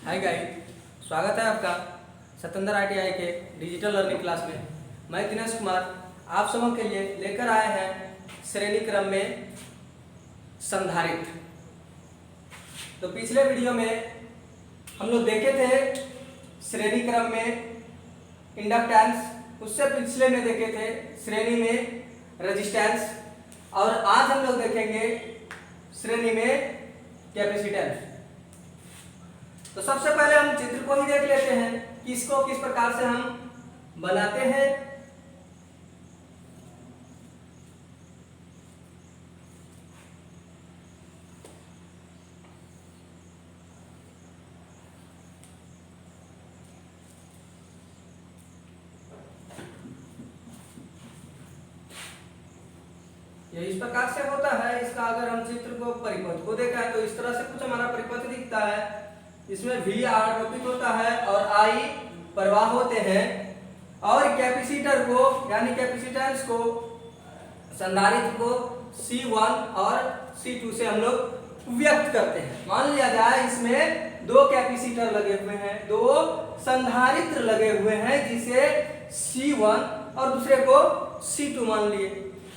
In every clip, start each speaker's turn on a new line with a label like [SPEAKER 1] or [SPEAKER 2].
[SPEAKER 1] Hi guys, स्वागत है आपका सत्येंद्र ITI के डिजिटल लर्निंग क्लास में। मैं दिनेश कुमार आप सबों के लिए लेकर आए हैं श्रेणी क्रम में संधारित्र। तो पिछले वीडियो में हम लोग देखे थे श्रेणी क्रम में इंडक्टेंस, उससे पिछले में देखे थे श्रेणी में रेजिस्टेंस, और आज हम लोग देखेंगे श्रेणी में कैपेसिटेंस। तो सबसे पहले हम चित्र को ही देख लेते हैं कि इसको किस प्रकार से हम बनाते हैं। ये इस प्रकार से होता है। इसका अगर हम चित्र को परिपथ को देखा तो इस तरह से कुछ हमारा परिपथ दिखता है। इसमें V आरोपित होता है और I प्रवाह होते हैं, और कैपेसिटर को यानी कैपेसिटेंस को, संधारित्र को C1 और C2 से हम लोग व्यक्त करते हैं। मान लिया जाए इसमें दो कैपेसिटर लगे हुए हैं, दो संधारित्र लगे हुए हैं, जिसे C1 और दूसरे को C2 मान लिए।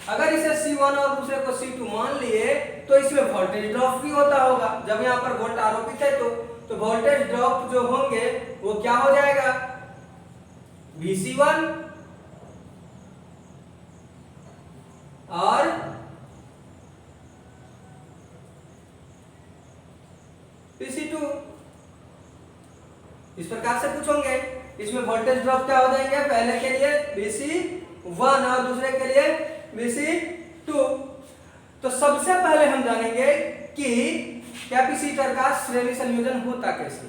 [SPEAKER 1] अगर इसे C1 और दूसरे को C2 मान लिए तो इसमें वोल्टेज ड्रॉप भी होता होगा। जब यहाँ पर वोल्ट आरोपित है तो वोल्टेज ड्रॉप जो होंगे वो क्या हो जाएगा, Vc1 और Vc2। इस प्रकार से कुछ होंगे। इसमें वोल्टेज ड्रॉप क्या हो जाएंगे, पहले के लिए Vc1 और दूसरे के लिए Vc2। तो सबसे पहले हम जानेंगे कि कैपेसिटर का श्रेणी संयोजन होता कैसे।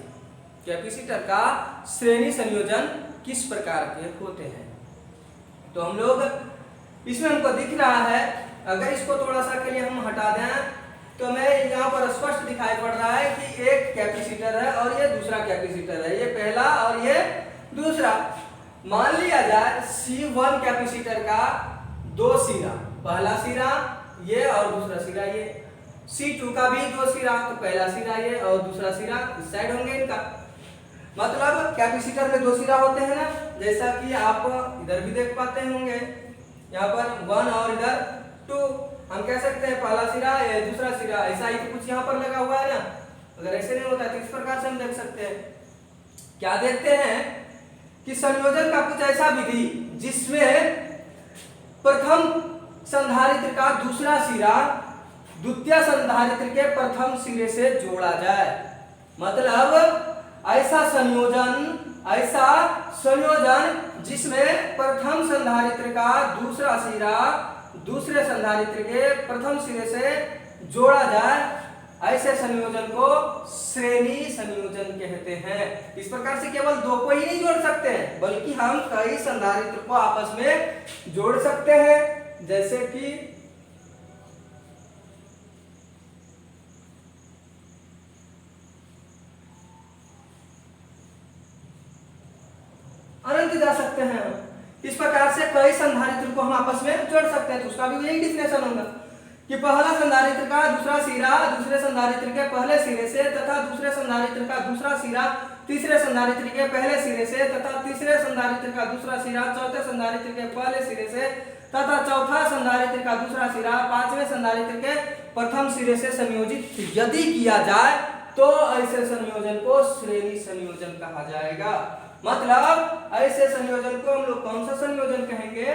[SPEAKER 1] कैपेसिटर का श्रेणी संयोजन किस प्रकार के होते हैं। तो हम लोग इसमें हमको दिख रहा है, अगर इसको थोड़ा सा के लिए हम हटा दें तो मैं यहाँ पर स्पष्ट दिखाई पड़ रहा है कि एक कैपेसिटर है और ये दूसरा कैपेसिटर है, ये पहला और ये दूसरा। मान लिया जाए C1 कैपेसिटर का दो सिरा, पहला सिरा ये और दूसरा सिरा ये। C2 का भी दो सिरा, तो पहला सिरा ये और दूसरा सिरा इस साइड होंगे इनका। मतलब कैपेसिटर में दो सिरा होते हैं ना, जैसा कि आप इधर भी देख पाते होंगे, यहाँ पर 1 और इधर 2। हम कह सकते हैं पहला सिरा ये दूसरा सिरा, ऐसा ही तो कुछ यहाँ पर लगा हुआ है ना। अगर ऐसे नहीं होता तो इस प्रकार से हम देख सकते हैं। क्या देखते हैं कि संयोजन का कुछ ऐसा विधि जिसमें प्रथम संधारित्र का दूसरा सिरा द्वितीय संधारित्र के प्रथम सिरे से जोड़ा जाए। मतलब ऐसा संयोजन जिसमें प्रथम संधारित्र का दूसरा सिरा दूसरे संधारित्र के प्रथम सिरे से जोड़ा जाए, ऐसे संयोजन को श्रेणी संयोजन कहते हैं। इस प्रकार से केवल दो को ही नहीं जोड़ सकते हैं, बल्कि हम कई संधारित्र को आपस में जोड़ सकते हैं। जैसे कि अनंत जा सकते हैं। इस प्रकार से कई संधारित्र को हम आपस में जोड़ सकते हैं। तो उसका भी यही डिफिनेशन होगा कि पहला संधारित्र का दूसरा सिरा दूसरे संधारित्र के पहले सिरे से, तथा दूसरे संधारित्र का दूसरा सिरा तीसरे संधारित्र के पहले सिरे से, तथा तीसरे संधारित्र का दूसरा सिरा चौथे संधारित्र के पहले सिरे से, तथा चौथा संधारित्र का दूसरा सिरा पांचवें संधारित्र के प्रथम सिरे से संयोजित यदि किया जाए तो ऐसे संयोजन को श्रेणी संयोजन कहा जाएगा। मतलब ऐसे संयोजन को हम लोग कौन सा संयोजन कहेंगे,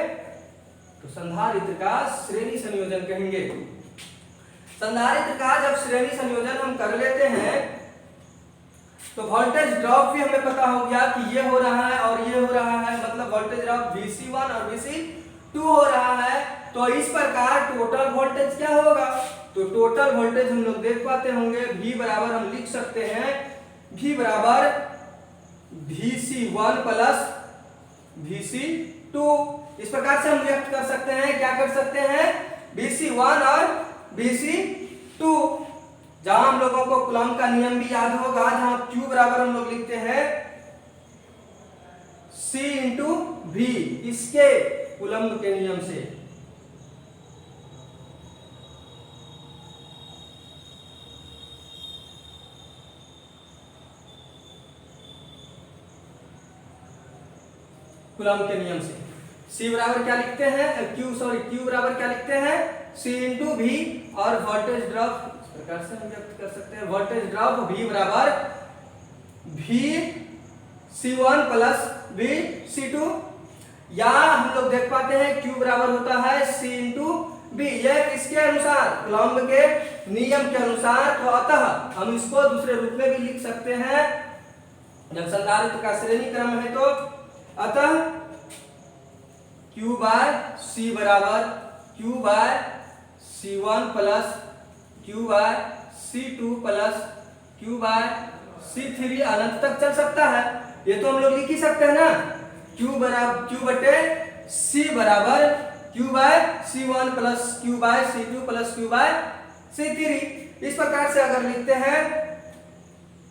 [SPEAKER 1] तो संधारित्र का श्रेणी संयोजन कहेंगे। संधारित्र का जब श्रेणी संयोजन हम कर लेते हैं तो वोल्टेज ड्रॉप भी हमें पता हो गया कि ये हो रहा है और ये हो रहा है। मतलब वोल्टेज ड्रॉप Vc1 और Vc2 हो रहा है। तो इस प्रकार टोटल वोल्टेज क्या होगा, तो टोटल वोल्टेज हम लोग देख पाते होंगे। V बराबर हम लिख सकते हैं, V बराबर Vc1 प्लस Vc2। इस प्रकार से हम व्यक्त कर सकते हैं। क्या कर सकते हैं, Vc1 और Vc2। जहां हम लोगों को कूलम्ब का नियम भी याद होगा, जहां Q बराबर हम लोग लिखते हैं C इंटू V, इसके कूलम्ब के नियम से। कूलम्ब के नियम से। C बराबर क्या लिखते हैं, Q बराबर क्या लिखते हैं, C इंटू V, और वोल्टेज ड्रॉप इस प्रकार से हम व्यक्त कर सकते हैं, वोल्टेज ड्रॉप V बराबर V C1 plus V C2, या हम लोग देख पाते हैं Q बराबर होता है C इंटू B, यह किसके अनुसार, कूलम्ब के नियम के अनुसार। तो अतः हम इसको दूसरे रूप में भी लिख सकते हैं, जब संधारित्र का श्रेणी क्रम है तो अतः Q बाय C बराबर Q by C1 plus Q by C2 plus Q by C3 अनंत तक चल सकता है। ये तो हम लोग लिख ही सकते हैं ना, Q बटे C बराबर Q by C1 plus Q by C2 plus Q by C3। इस प्रकार से अगर लिखते हैं,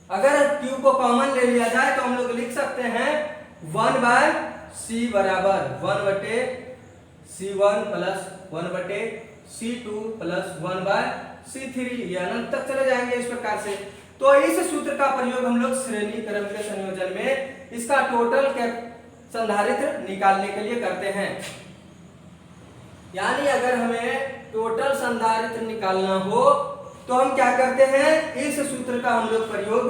[SPEAKER 1] अगर Q को कॉमन ले लिया जाए तो हम लोग लिख सकते हैं 1 बाय C बराबर 1 बटे C1 प्लस 1 बटे C2 प्लस 1 बाय C3, ये अनंत तक चले जाएंगे इस प्रकार से। तो इस सूत्र का प्रयोग हम लोग श्रेणी क्रम के संयोजन में इसका टोटल संधारित्र निकालने के लिए करते हैं। यानी अगर हमें टोटल संधारित्र निकालना हो तो हम क्या करते हैं, इस सूत्र का हम लोग प्रयोग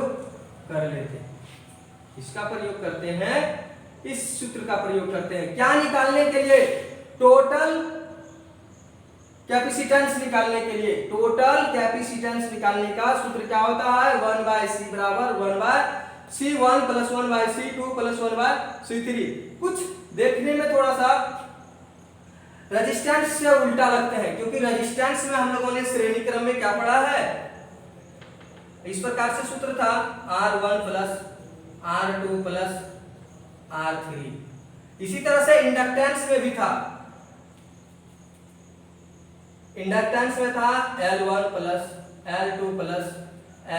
[SPEAKER 1] कर लेते हैं, इसका प्रयोग करते हैं, इस सूत्र का प्रयोग करते हैं। क्या निकालने के लिए, टोटल कैपेसिटेंस निकालने के लिए। टोटल कैपेसिटेंस निकालने का सूत्र क्या होता है, 1 बाय C बराबर 1 by C1 plus 1 by C2 plus 1 by C3। कुछ देखने में थोड़ा सा रेजिस्टेंस से उल्टा लगते हैं, क्योंकि रेजिस्टेंस में हम लोगों ने श्रेणी क्रम में क्या पढ़ा है, इस प्रकार से सूत्र था R1 plus R2 plus R3। इसी तरह से इंडक्टेंस में भी था, इंडक्टेंस में था L1 plus L2 plus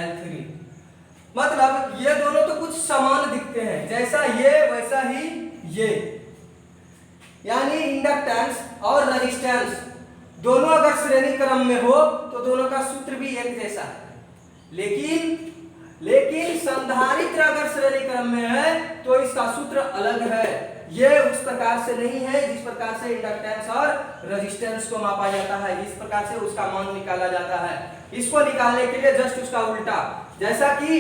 [SPEAKER 1] L3। मतलब ये दोनों तो कुछ समान दिखते हैं, जैसा ये वैसा ही ये, यानी इंडक्टेंस और रेजिस्टेंस दोनों अगर श्रेणी क्रम में हो तो दोनों का सूत्र भी एक जैसा है। लेकिन संधारित्र अगर श्रेणी क्रम में है तो इसका सूत्र अलग है, ये उस प्रकार से नहीं है जिस प्रकार से इंडक्टेंस और रेजिस्टेंस को मापा जाता है, इस प्रकार से उसका मान निकाला जाता है। इसको निकालने के लिए जस्ट उसका उल्टा, जैसा कि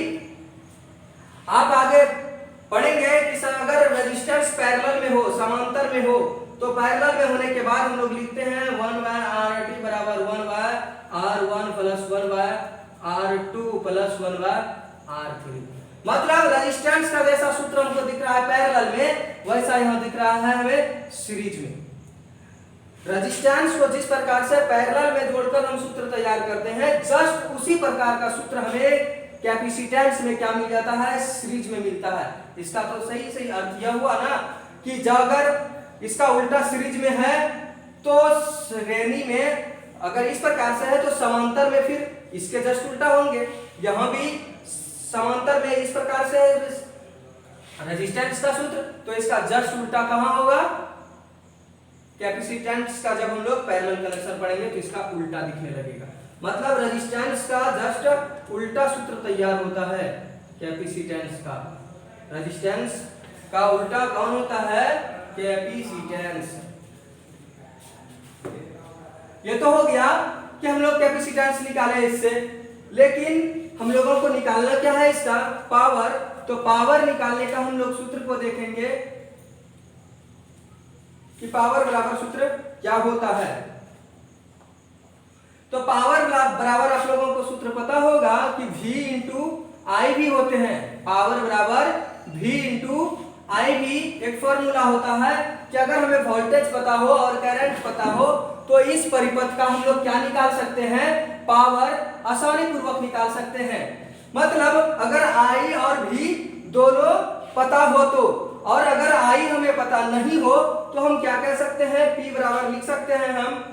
[SPEAKER 1] आप आगे पढ़ेंगे कि अगर रेजिस्टेंस पैरेलल में हो, समांतर में हो, तो पैरेलल में होने के बाद हम लोग लिखते हैं 1 बाय RT बराबर 1 by R1 plus 1 by R2 plus 1 by R3। मतलब रेजिस्टेंस का जैसा सूत्र हमको दिख रहा है पैरेलल में, वैसा यहाँ दिख रहा है हमें सीरीज में। रेजिस्टेंस को जिस प्रकार से पैरेलल में जोड़कर हम सूत्र तैयार करते हैं, जस्ट उसी प्रकार का सूत्र हमें कैपेसिटेंस में क्या मिल जाता है, सीरीज में मिलता है। इसका तो सही अर्थ यह हुआ ना कि जब अगर इसका उल्टा सीरीज में है तो श्रेणी में अगर इस प्रकार से है तो समांतर में फिर इसके जस्ट उल्टा होंगे। यहां भी समांतर में इस प्रकार से रेजिस्टेंस का सूत्र, तो इसका जस्ट उल्टा कहां होगा, कैपेसिटेंस का जब हम लोग पैरेलल कनेक्शन पढ़ेंगे तो इसका उल्टा दिखने लगेगा। मतलब रेजिस्टेंस का जस्ट उल्टा सूत्र तैयार होता है कैपेसिटेंस का। रेजिस्टेंस का उल्टा कौन होता है, कैपेसिटेंस। ये तो हो गया कि हम लोग कैपेसिटेंस निकाले इससे, लेकिन हम लोगों को निकालना क्या है, इसका पावर। तो पावर निकालने का हम लोग सूत्र को देखेंगे कि पावर बराबर सूत्र क्या होता है। तो पावर बराबर आप लोगों को सूत्र पता होगा कि V इंटू आई भी होते हैं। पावर बराबर V इंटू आई भी एक फॉर्मूला होता है कि अगर हमें वोल्टेज पता हो और करंट पता हो तो इस परिपथ का हम लोग क्या निकाल सकते हैं, पावर आसानी पूर्वक निकाल सकते हैं। मतलब अगर I और V दोनों पता हो तो, और अगर I हमें पता नहीं हो तो हम क्या कह सकते हैं, P बराबर लिख सकते हैं हम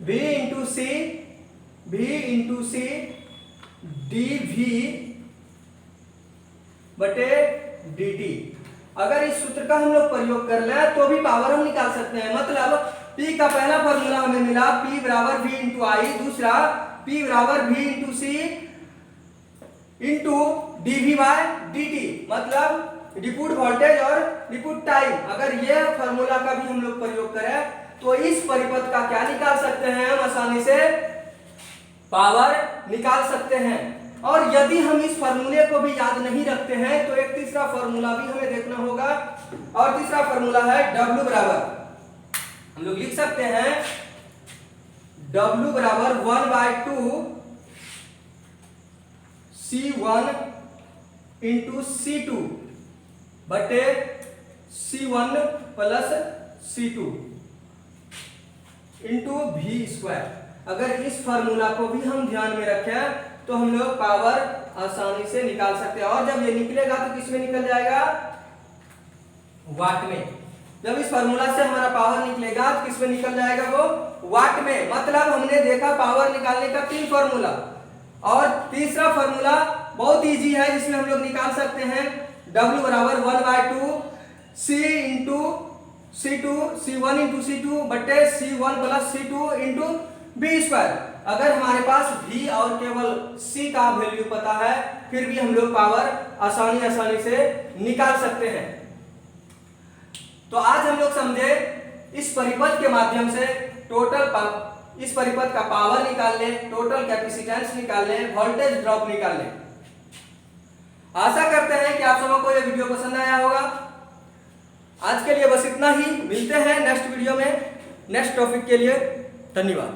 [SPEAKER 1] V इंटू सी dV बटे dt। अगर इस सूत्र का हम लोग प्रयोग कर लें तो भी पावर हम निकाल सकते हैं। मतलब P का पहला फॉर्मूला हमें मिला P बराबर V इंटू आई, दूसरा P बराबर V इंटू सी इंटू dV बाय dt। मतलब डिपुट वोल्टेज और डिपुट टाइम, अगर ये फार्मूला का भी हम लोग प्रयोग करें तो इस परिपथ का क्या निकाल सकते हैं, हम आसानी से पावर निकाल सकते हैं। और यदि हम इस फार्मूले को भी याद नहीं रखते हैं तो एक तीसरा फार्मूला भी हमें देखना होगा, और तीसरा फार्मूला है W बराबर, हम लोग लिख सकते हैं W बराबर 1/2 C1 इंटू C2 बटे C1 plus C2 into V square. अगर इस फार्मूला को भी हम ध्यान में रखें तो हम लोग पावर आसानी से निकाल सकते हैं। और जब ये निकलेगा तो किसमें निकल जाएगा, वाट में। जब इस फार्मूला से हमारा पावर निकलेगा तो किसमें निकल जाएगा, वो वाट में। मतलब हमने देखा पावर निकालने का 3 फार्मूला, और तीसरा फार्मूला बहुत इजी है जिसमें हम लोग निकाल सकते हैं W बराबर 1/2 C into C2 C1 into C2 बटे C1 plus C2 into B square. अगर हमारे पास V और केवल C का वैल्यू पता है फिर भी हम लोग पावर आसानी से निकाल सकते हैं। तो आज हम लोग समझे इस परिपथ के माध्यम से इस परिपथ का पावर निकाल ले, टोटल कैपेसिटेंस निकाल ले, वोल्टेज ड्रॉप निकाल ले। आशा करते हैं कि आप सबको ये वीडियो पसंद आया होगा। आज के लिए बस इतना ही, मिलते हैं नेक्स्ट वीडियो में नेक्स्ट टॉपिक के लिए। धन्यवाद।